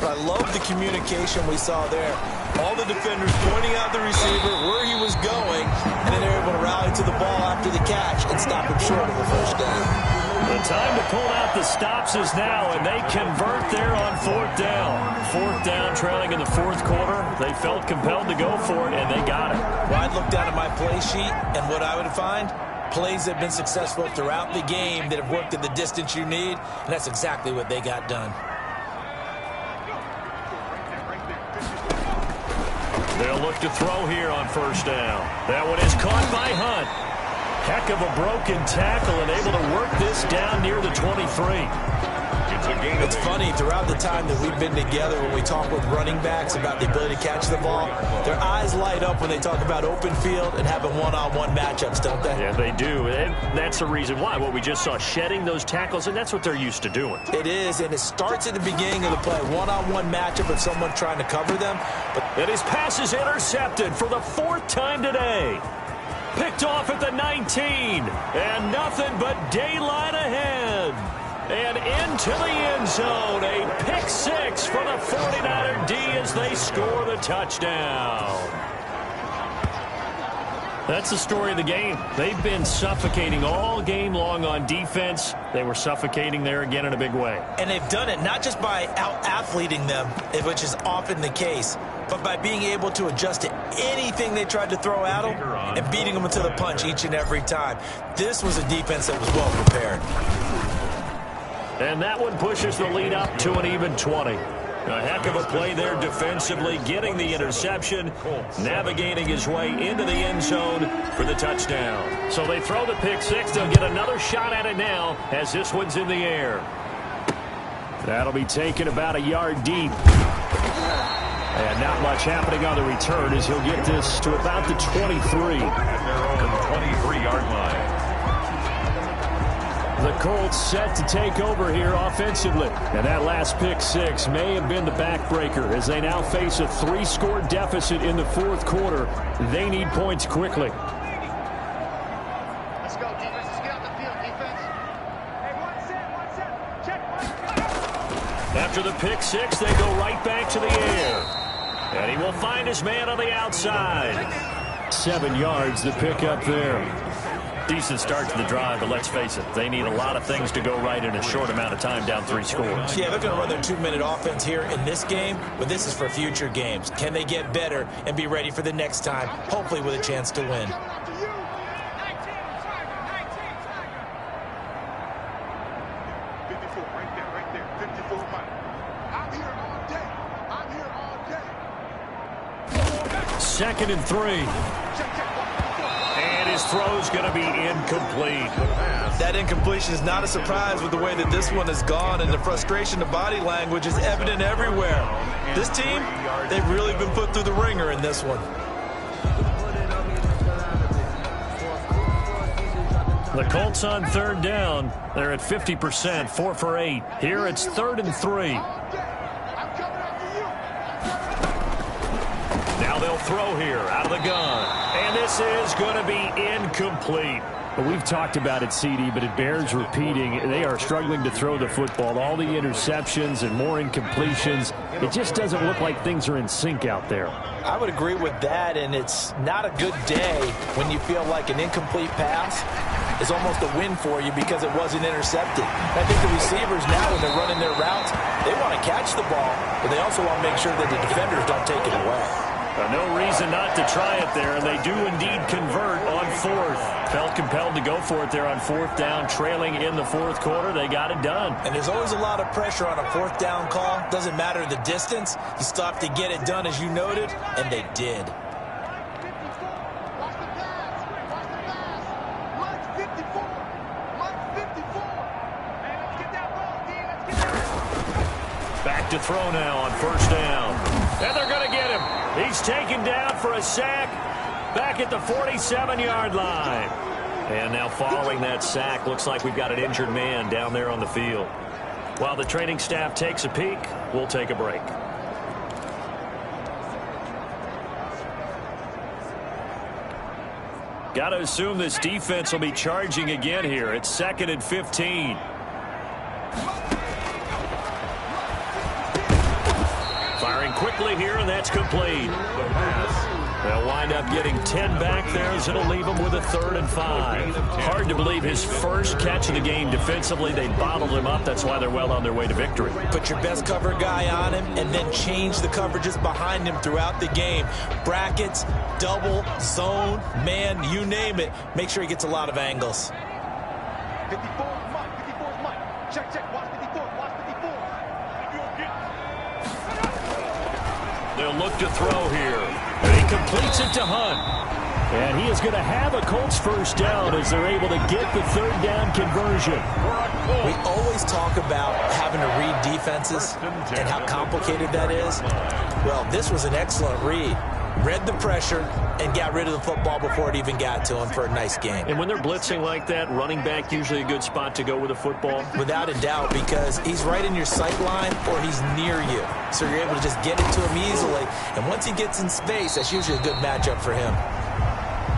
But I love the communication we saw there. All the defenders pointing out the receiver, where he was going, and then they're able to rally to the ball after the catch and stop him short of the first down. The time to pull out the stops is now, and they convert there on fourth down. Fourth down, trailing in the fourth quarter. They felt compelled to go for it, and they got it. Well, I'd look down at my play sheet, and what I would find, plays that have been successful throughout the game that have worked at the distance you need, and that's exactly what they got done. They'll look to throw here on first down. That one is caught by Hunt. Heck of a broken tackle and able to work this down near the 23. It's funny, throughout the time that we've been together, when we talk with running backs about the ability to catch the ball, their eyes light up when they talk about open field and having one-on-one matchups, don't they? Yeah, they do. And that's the reason why. What we just saw, shedding those tackles, and that's what they're used to doing. It is, and it starts at the beginning of the play. One-on-one matchup with someone trying to cover them. And his pass is intercepted for the fourth time today. Picked off at the 19, and nothing but daylight ahead. And into the end zone, a pick six for the 49er D as they score the touchdown. That's the story of the game. They've been suffocating all game long on defense. They were suffocating there again in a big way. And they've done it not just by out-athleting them, which is often the case, but by being able to adjust to anything they tried to throw at them and beating them into the punch each and every time. This was a defense that was well prepared. And that one pushes the lead up to an even 20. A heck of a play there defensively, getting the interception, navigating his way into the end zone for the touchdown. So they throw the pick six. They'll get another shot at it now as this one's in the air. That'll be taken about a yard deep. And not much happening on the return as he'll get this to about the 23. At their own 23-yard line. The Colts set to take over here offensively. And that last pick six may have been the backbreaker as they now face a 3-score deficit in the fourth quarter. They need points quickly. Let's go, defense. Let's get out the field, defense. Hey, one set. Check. After the pick six, they go right back to the air. And he will find his man on the outside. 7 yards to pick up there. Decent start to the drive, but let's face it, they need a lot of things to go right in a short amount of time, down 3 scores. Yeah, they're going to run their 2-minute offense here in this game, but this is for future games. Can they get better and be ready for the next time, hopefully with a chance to win? Second and 3. And his throw's going to be incomplete. That incompletion is not a surprise with the way that this one has gone, and the frustration of body language is evident everywhere. This team, they've really been put through the ringer in this one. The Colts on third down. They're at 50%, 4 for 8. Here it's 3rd and 3. Now they'll throw here out of the gun. And this is going to be incomplete. Well, we've talked about it, CD, but it bears repeating. They are struggling to throw the football. All the interceptions and more incompletions. It just doesn't look like things are in sync out there. I would agree with that, and it's not a good day when you feel like an incomplete pass is almost a win for you because it wasn't intercepted. I think the receivers now, when they're running their routes, they want to catch the ball, but they also want to make sure that the defenders don't take it away. No reason not to try it there, and they do indeed convert on 4th. Felt compelled to go for it there on 4th down, trailing in the fourth quarter. They got it done. And there's always a lot of pressure on a 4th down call. Doesn't matter the distance. You still have to get it done, as you noted, and they did. Back to throw now on 1st down. And they're going to get him. He's taken down for a sack back at the 47-yard line. And now following that sack, looks like we've got an injured man down there on the field. While the training staff takes a peek, we'll take a break. Got to assume this defense will be charging again here. It's 2nd and 15. Firing quickly here, and that's complete. The pass. They'll wind up getting 10 back there, as it'll leave them with a 3rd and 5. Hard to believe his first catch of the game defensively. They bottled him up. That's why they're well on their way to victory. Put your best cover guy on him and then change the coverages behind him throughout the game. Brackets, double, zone, man, you name it. Make sure he gets a lot of angles. 54 is Mike. 54 is Mike. Check. Watch 54. Watch 54. They'll look to throw here. And he completes it to Hunt. And he is going to have a Colts first down as they're able to get the 3rd down conversion. We always talk about having to read defenses and how complicated that is. Well, this was an excellent read. Read the pressure and got rid of the football before it even got to him for a nice game. And when they're blitzing like that, running back usually a good spot to go with a football? Without a doubt, because he's right in your sight line or he's near you. So you're able to just get it to him easily. And once he gets in space, that's usually a good matchup for him.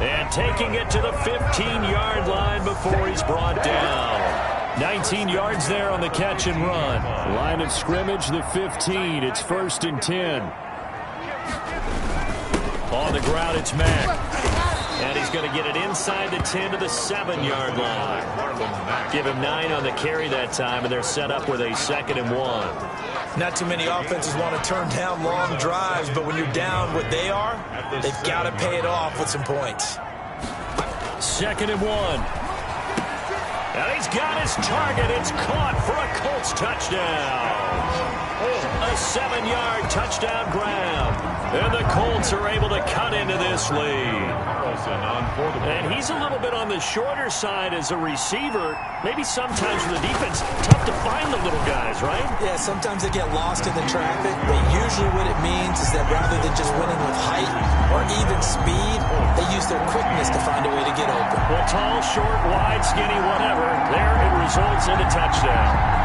And taking it to the 15-yard line before he's brought down. 19 yards there on the catch and run. Line of scrimmage, the 15. It's 1st and 10. On the ground, it's Mack. And he's going to get it inside the 10 to the 7-yard line. Give him 9 on the carry that time, and they're set up with a 2nd and 1. Not too many offenses want to turn down long drives, but when you're down what they are, they've got to pay it off with some points. 2nd and 1. And he's got his target. It's caught for a Colts touchdown. A 7-yard touchdown grab. And the Colts are able to cut into this lead. And he's a little bit on the shorter side as a receiver. Maybe sometimes for the defense, tough to find the little guys, right? Yeah, sometimes they get lost in the traffic, but usually what it means is that rather than just winning with height or even speed, they use their quickness to find a way to get open. Well, tall, short, wide, skinny, whatever. There it results in a touchdown.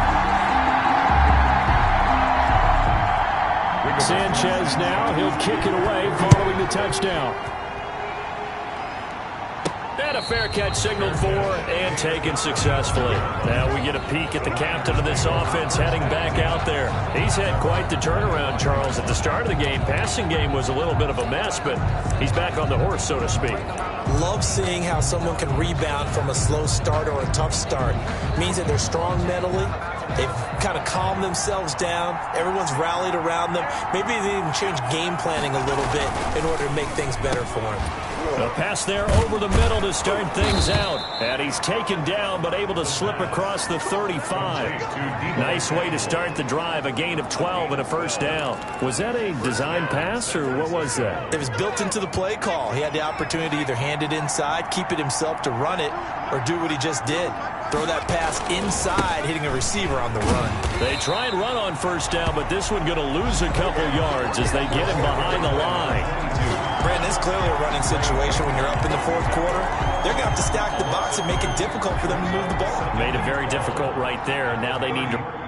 Sanchez now, he'll kick it away following the touchdown. And a fair catch signaled for and taken successfully. Now we get a peek at the captain of this offense heading back out there. He's had quite the turnaround, Charles. At the start of the game, passing game was a little bit of a mess, but he's back on the horse, so to speak. Love seeing how someone can rebound from a slow start or a tough start. Means that they're strong mentally. They've kind of calmed themselves down. Everyone's rallied around them. Maybe they even changed game planning a little bit in order to make things better for them. A pass there over the middle to start things out. And he's taken down but able to slip across the 35. Nice way to start the drive. A gain of 12 and a first down. Was that a design pass or what was that? It was built into the play call. He had the opportunity to either hand it inside, keep it himself to run it, or do what he just did. Throw that pass inside, hitting a receiver on the run. They try and run on first down, but this one going to lose a couple yards as they get him behind the line. Brandon, it's clearly a running situation when you're up in the 4th quarter. They're going to have to stack the box and make it difficult for them to move the ball. Made it very difficult right there. Now they need to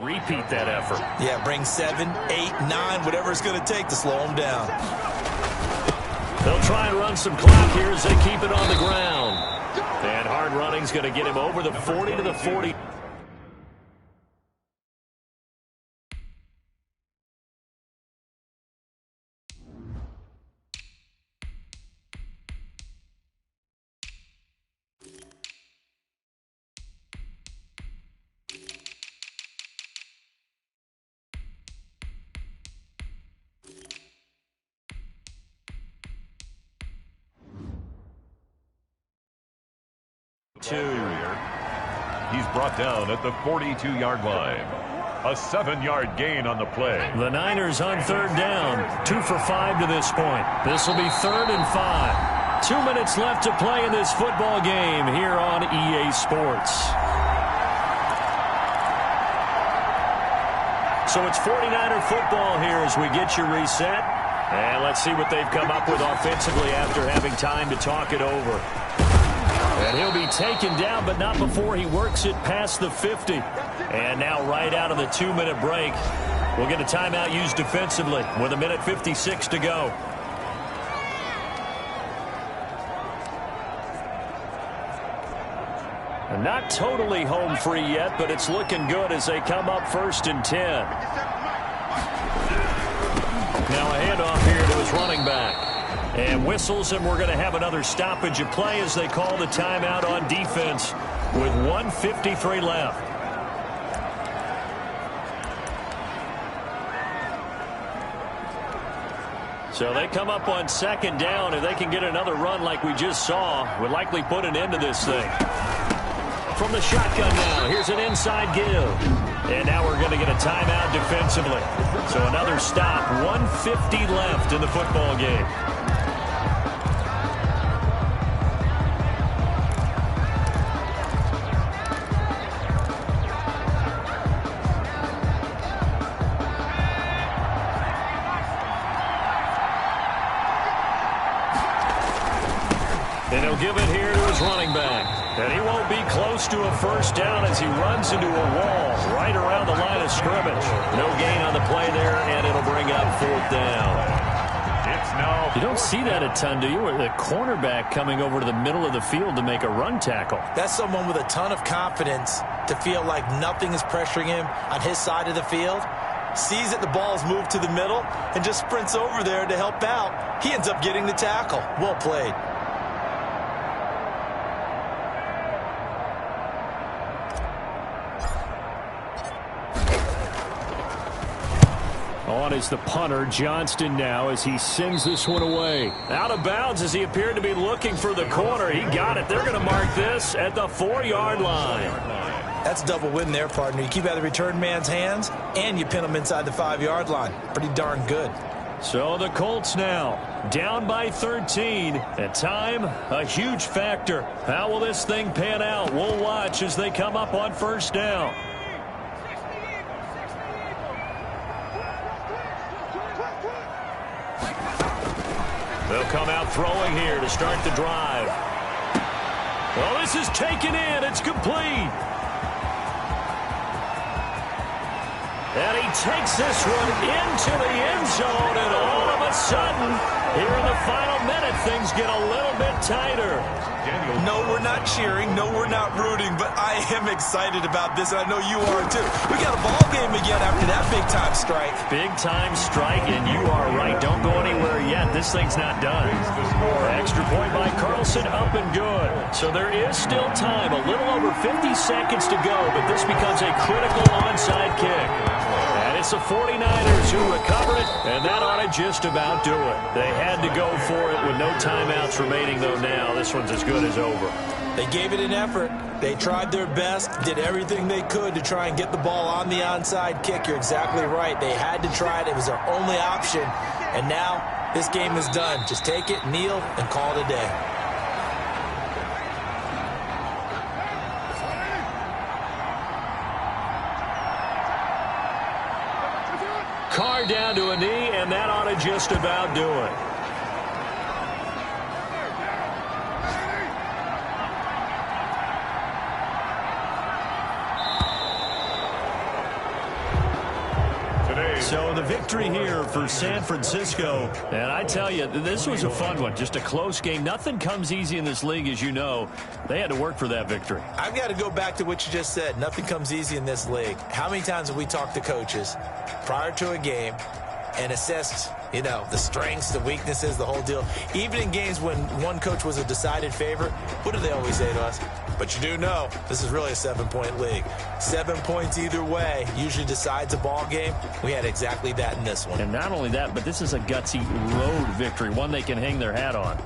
Repeat that effort. Yeah, bring 7, 8, 9, whatever it's going to take to slow them down. They'll try and run some clock here as they keep it on the ground. And hard running's going to get him over the 40 to the 40. He's brought down at the 42-yard line. A 7-yard gain on the play. The Niners on third down. 2 for 5 to this point. This will be 3rd and 5. 2 minutes left to play in this football game here on EA Sports. So it's 49er football here as we get you reset. And let's see what they've come up with offensively after having time to talk it over. And he'll be taken down, but not before he works it past the 50. And now right out of the 2-minute break, we'll get a timeout used defensively with 1:56 to go. And not totally home free yet, but it's looking good as they come up 1st and 10. Now a handoff here to his running back. And whistles, and we're going to have another stoppage of play as they call the timeout on defense with 1:53 left. So they come up on 2nd down. If they can get another run like we just saw, would likely put an end to this thing. From the shotgun now, here's an inside give. And now we're going to get a timeout defensively. So another stop, 1:50 left in the football game. And he'll give it here to his running back. And he won't be close to a 1st down as he runs into a wall right around the line of scrimmage. No gain on the play there, and it'll bring up 4th down. You don't see that a ton, do you? The cornerback coming over to the middle of the field to make a run tackle. That's someone with a ton of confidence to feel like nothing is pressuring him on his side of the field. Sees that the ball is moved to the middle and just sprints over there to help out. He ends up getting the tackle. Well played. On is the punter, Johnston now, as he sends this one away. Out of bounds as he appeared to be looking for the corner. He got it. They're going to mark this at the 4-yard line. That's double win there, partner. You keep out of the return man's hands, and you pin him inside the 5-yard line. Pretty darn good. So the Colts now down by 13. And time, a huge factor. How will this thing pan out? We'll watch as they come up on 1st down. They'll come out throwing here to start the drive. Well, this is taken in. It's complete. And he takes this one into the end zone, and all of a sudden, here in the final minute, things get a little bit tighter. No, we're not cheering. No, we're not rooting, but I am excited about this, and I know you are too. We got a ball game again after that big-time strike. Big-time strike, and you are right. Don't go anywhere yet. This thing's not done. Extra point by Carlson, up and good. So there is still time, a little over 50 seconds to go, but this becomes a critical onside kick. And it's the 49ers who recover it, and that ought to just about do it. They had to go for it with no timeouts remaining, though now this one's as good as over. They gave it an effort. They tried their best, did everything they could to try and get the ball on the onside kick. You're exactly right. They had to try it. It was their only option. And now this game is done. Just take it, kneel, and call it a day. Carr down to a knee, and that ought to just about do it. So the victory here for San Francisco. And I tell you, this was a fun one. Just a close game. Nothing comes easy in this league, as you know. They had to work for that victory. I've got to go back to what you just said. Nothing comes easy in this league. How many times have we talked to coaches prior to a game and assessed, the strengths, the weaknesses, the whole deal? Even in games when one coach was a decided favorite, what do they always say to us? But you do know this is really a 7-point league. 7 points either way usually decides a ball game. We had exactly that in this one. And not only that, but this is a gutsy road victory, one they can hang their hat on.